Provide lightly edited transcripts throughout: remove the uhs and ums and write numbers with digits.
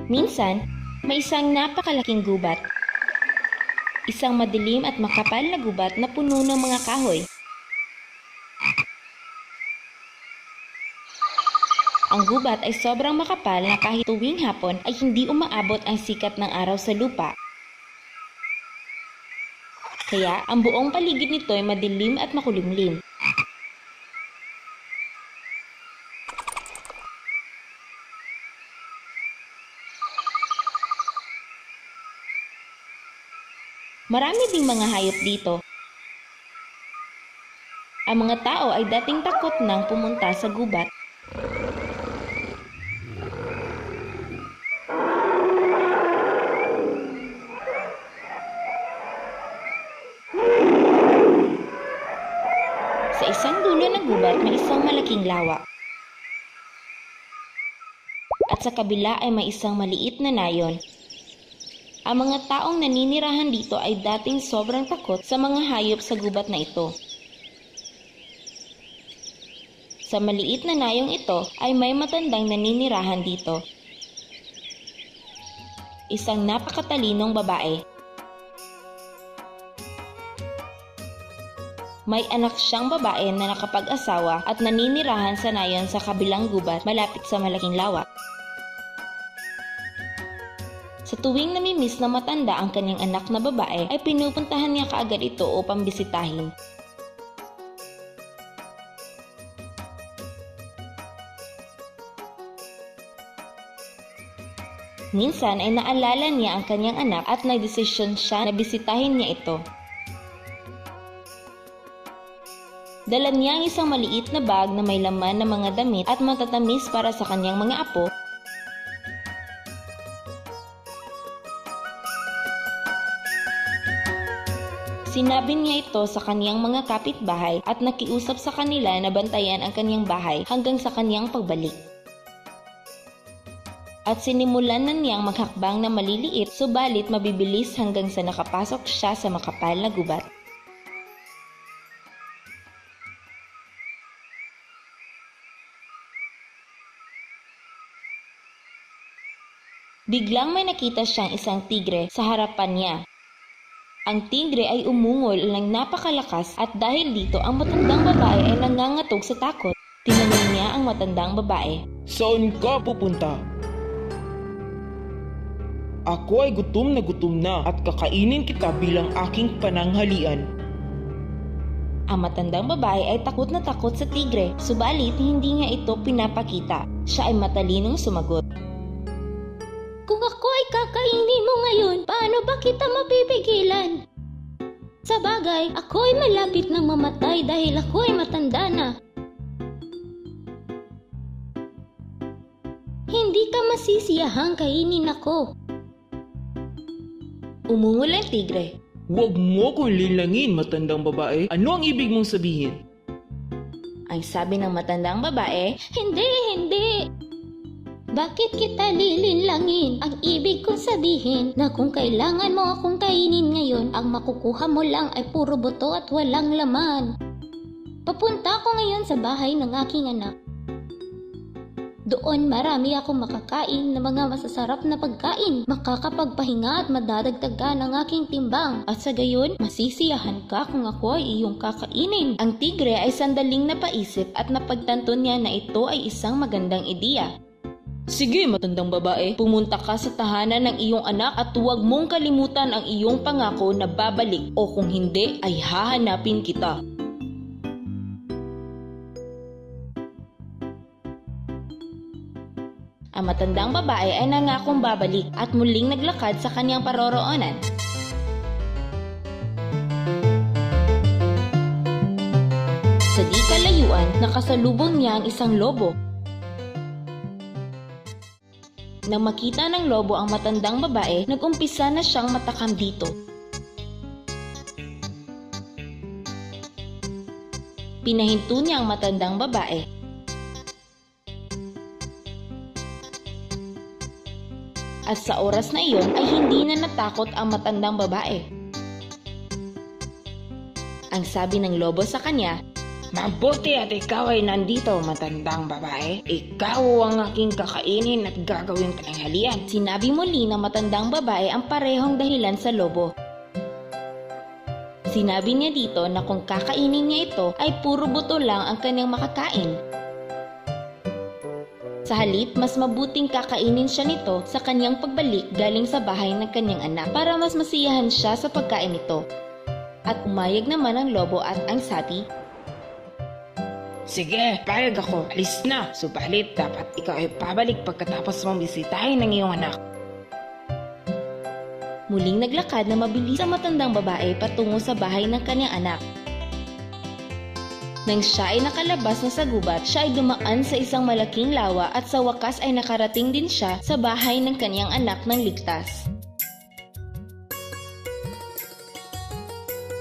Minsan, may isang napakalaking gubat. Isang madilim at makapal na gubat na puno ng mga kahoy. Ang gubat ay sobrang makapal na kahit tuwing hapon ay hindi umaabot ang sikat ng araw sa lupa. Kaya ang buong paligid nito ay madilim at makulimlim. Marami ding mga hayop dito. Ang mga tao ay dating takot nang pumunta sa gubat. Sa isang dulo ng gubat may isang malaking lawa. At sa kabila ay may isang maliit na nayon. Ang mga taong naninirahan dito ay dating sobrang takot sa mga hayop sa gubat na ito. Sa maliit na nayong ito ay may matandang naninirahan dito. Isang napakatalinong babae. May anak siyang babae na nakapag-asawa at naninirahan sa nayon sa kabilang gubat malapit sa malaking lawa. Sa tuwing namimiss na matanda ang kanyang anak na babae, ay pinupuntahan niya kaagad ito upang bisitahin. Minsan ay naalala niya ang kanyang anak at nagdesisyon siya na bisitahin niya ito. Dala niya ang isang maliit na bag na may laman ng mga damit at matatamis para sa kanyang mga apo. Sinabi niya ito sa kanyang mga kapitbahay at nakiusap sa kanila na bantayan ang kanyang bahay hanggang sa kanyang pagbalik. At sinimulan na niyang maghakbang na maliliit subalit mabibilis hanggang sa nakapasok siya sa makapal na gubat. Biglang may nakita siyang isang tigre sa harapan niya. Ang tigre ay umungol ng napakalakas at dahil dito ang matandang babae ay nangangatog sa takot. Tinanong niya ang matandang babae. Saan ka pupunta? Ako ay gutom na at kakainin kita bilang aking pananghalian. Ang matandang babae ay takot na takot sa tigre, subalit hindi niya ito pinapakita. Siya ay matalinong sumagot. Kung ako ay kakainin mo ngayon, paano ba kita mapipigilan? Sa bagay, ako ay malapit nang mamatay dahil ako ay matanda na. Hindi ka masisiyahang kainin ako. Umungol ang tigre. Huwag mo kong lilangin, matandang babae. Ano ang ibig mong sabihin? Ang sabi ng matandang babae, Hindi! Bakit kita lilinlangin? Ang ibig kong sabihin na kung kailangan mo akong kainin ngayon, ang makukuha mo lang ay puro buto at walang laman. Papunta ako ngayon sa bahay ng aking anak. Doon marami akong makakain na mga masasarap na pagkain, makakapagpahinga at madadagdagan ang aking timbang. At sa gayon, masisiyahan ka kung ako ay iyong kakainin. ang tigre ay sandaling napaisip at napagtanto niya na ito ay isang magandang ideya. Sige, matandang babae. Pumunta ka sa tahanan ng iyong anak at huwag mong kalimutan ang iyong pangako na babalik o kung hindi ay hahanapin kita. Ang matandang babae ay nangakong babalik at muling naglakad sa kanyang paroroonan. Sa di kalayuan, nakasalubong niya ang isang lobo. Nang makita ng lobo ang matandang babae, nag-umpisa na siyang matakam dito. Pinahinto niya ang matandang babae. At sa oras na iyon ay hindi na natakot ang matandang babae. Ang sabi ng lobo sa kanya, Mabuti at ikaw ay nandito, matandang babae. Ikaw ang aking kakainin at gagawing pananghalian. Sinabi muli ng matandang babae ang parehong dahilan sa lobo. Sinabi niya dito na kung kakainin niya ito ay puro buto lang ang kanyang makakain. Sa halip, mas mabuting kakainin siya nito sa kanyang pagbalik galing sa bahay ng kanyang anak para mas masiyahan siya sa pagkain nito. At umayag naman ang lobo at ang sapi. Sige, payag ako. Alis na. Subalit, dapat ikaw ay pabalik pagkatapos mong bisitahin ng iyong anak. Muling naglakad na mabilis ang matandang babae patungo sa bahay ng kanyang anak. Nang siya ay nakalabas na sa gubat, siya ay dumaan sa isang malaking lawa at sa wakas ay nakarating din siya sa bahay ng kanyang anak ng ligtas.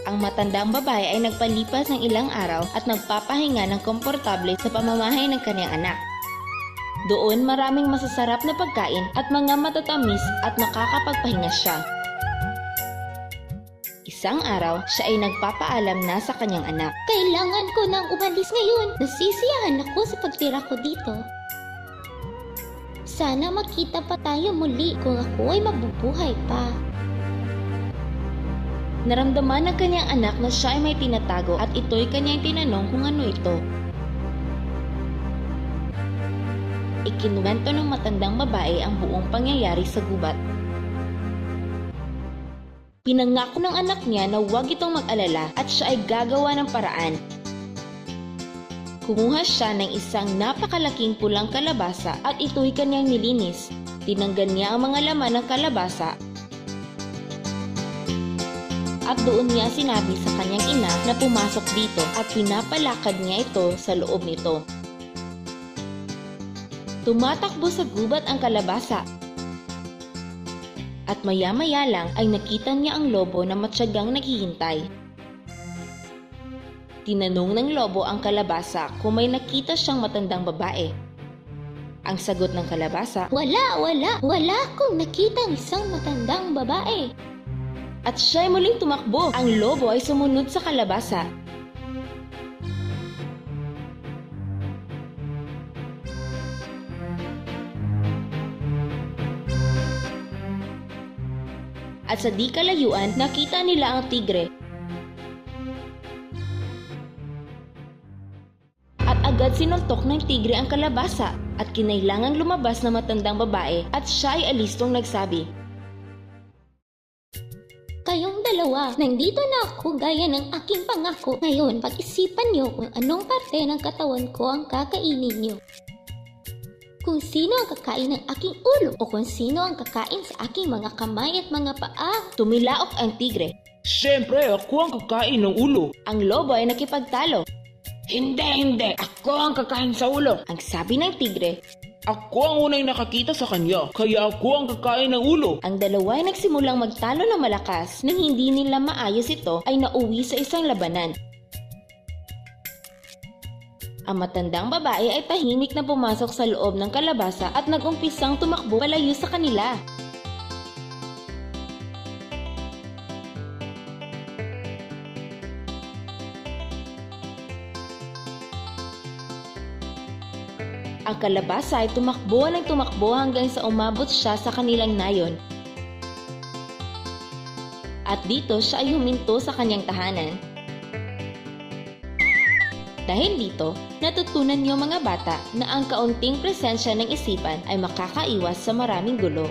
Ang matandang babae ay nagpalipas ng ilang araw at nagpapahinga ng komportable sa pamamahay ng kanyang anak. Doon maraming masasarap na pagkain at mga matatamis at makakapagpahinga siya. Isang araw, siya ay nagpapaalam na sa kanyang anak. Kailangan ko nang umalis ngayon. Nasisiyahan ako sa pagtira ko dito. Sana makita pa tayo muli kung ako ay mabubuhay pa. Naramdaman ng kanyang anak na siya ay may tinatago at ito'y kanyang tinanong kung ano ito. Ikinuwento ng matandang babae ang buong pangyayari sa gubat. Pinangako ng anak niya na huwag itong mag-alala at siya ay gagawa ng paraan. Kumuha siya ng isang napakalaking pulang kalabasa at ito'y kanyang nilinis. Tinanggal niya ang mga laman ng kalabasa at doon niya sinabi sa kanyang ina na pumasok dito at pinapalakad niya ito sa loob nito. Tumatakbo sa gubat ang kalabasa at maya-maya lang ay nakita niya ang lobo na matyagang naghihintay. Tinanong ng lobo ang kalabasa kung may nakita siyang matandang babae. Ang sagot ng kalabasa, Wala akong nakitang isang matandang babae. at siya ay muling tumakbo. Ang lobo ay sumunod sa kalabasa. At sa di kalayuan, nakita nila ang tigre. At agad sinuntok ng tigre ang kalabasa at kinailangang lumabas na matandang babae at siya ay alistong nagsabi, Kayong dalawa, nandito na ako gaya ng aking pangako. Ngayon, pag-isipan niyo kung anong parte ng katawan ko ang kakainin niyo. Kung sino ang kakain ng aking ulo o kung sino ang kakain sa aking mga kamay at mga paa. Tumilaok ang tigre. Siyempre, ako ang kakain ng ulo. Ang lobo ay nakipagtalo. Hindi. Ako ang kakain sa ulo. Ang sabi ng tigre. Ako ang unang nakakita sa kanya, kaya ako ang kakain ng ulo. Ang dalawa ay nagsimulang magtalo ng malakas. Nang hindi nila maayos ito, ay nauwi sa isang labanan. Ang matandang babae ay tahimik na pumasok sa loob ng kalabasa at nag-umpisang tumakbo palayo sa kanila. Ang kalabasa ay tumakbo ng tumakbo hanggang sa umabot siya sa kanilang nayon. At dito siya ay huminto sa kanyang tahanan. Dahil dito, natutunan niyo mga bata na ang kaunting presensya ng isipan ay makakaiwas sa maraming gulo.